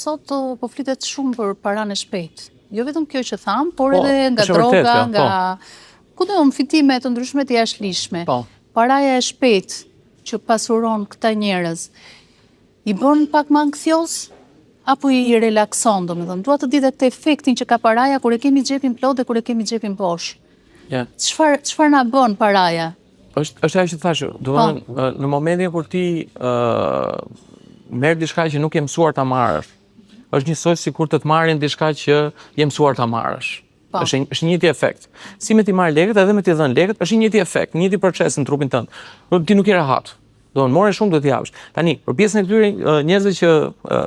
sot po flitet shumë për paranë e shpejtë. Jo vetëm kjo që tham, por edhe nga droga, nga fitime të ndryshme të jashtëligjshme. Paraja e shpejtë që pasuron këta njerëz, i bën pak më anksios apo i relakson, domethënë. Dua të di këtë efektin që ka paraja kur e kemi xhepin plot dhe kur e kemi xhepin poshtë. Çfarë na bën paraja? Është ajo që thash, domethënë në momentin kur ti merr diçka që nuk je mësuar ta marrësh, është njësoj sikur të marrin diçka që je mësuar ta marrësh. Është njëjti efekt. Si me ti marr lekët edhe me ti dhën lekët, është njëjti efekt, njëjti proces në trupin tënd. Ti nuk je rahat. Domethënë more shumë do t'i japësh. Tani, për pjesën e këtyre njerëzve që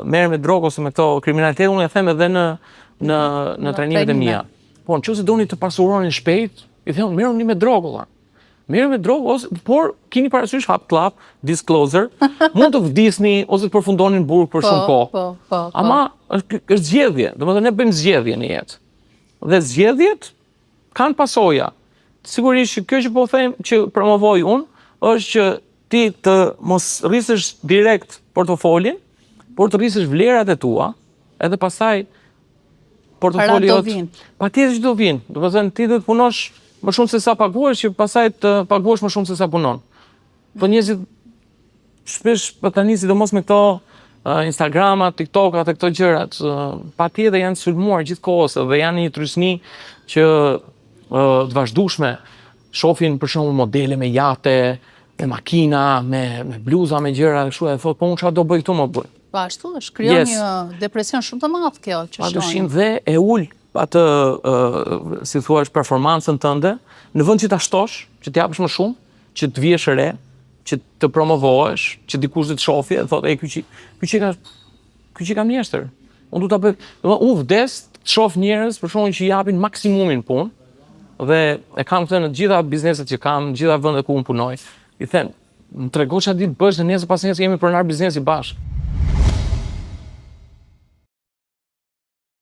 merren me drogë ose me këto kriminalitet, unë e them edhe në trajnimet e mia. Po, nëse doni të pasuronin shpejt, i them merruni me drogë valla. Merrni me drogë, por keni parasysh hap klap, disclosure, mund të vdisni ose të përfundoni në burg për shumë kohë. Ama është zgjedhje, domethënë ne bëjmë zgjedhje në jetë. Dhe zgjedhjet kanë pasoja. Sigurisht që kjo që po them, që promovoj unë, është që ti të mos rrisësh direkt portofolin, por të rrisësh vlerat e tua, edhe pastaj portofoli jot. Patjetër që do vinë. Domethënë ti do të punosh më shumë se sa paguash, që pastaj të paguash më shumë se sa punon. Po njerëzit shpesh tani sidomos me këto Instagramat, TikTokat e këto gjërat, patjetër janë sulmuar gjithkohës dhe janë një trysni që të vazhdueshme shohin për shembull modele me jate, me makina, me bluza, me gjëra kështu, e thotë po unë çfarë do bëj këtu më bëj. Po ashtu është, krijon një depresion shumë të madh kjo që shohim. Padyshim dhe e ul atë si thua performancën tënde, në vend që ta shtosh, që të japësh më shumë, që të vihesh re, që të promovohesh, që dikush të shohë, thotë ky që ka mjeshtër. Unë do ta bëj, unë vdes të shoh njerëz për shkakun që japin maksimumin punë dhe e kam këtë në të gjitha bizneset që kam, në gjitha vendet ku unë punoj. I them, më trego çfarë di të bësh, nesër pas nesër jemi pronar biznesi bashkë.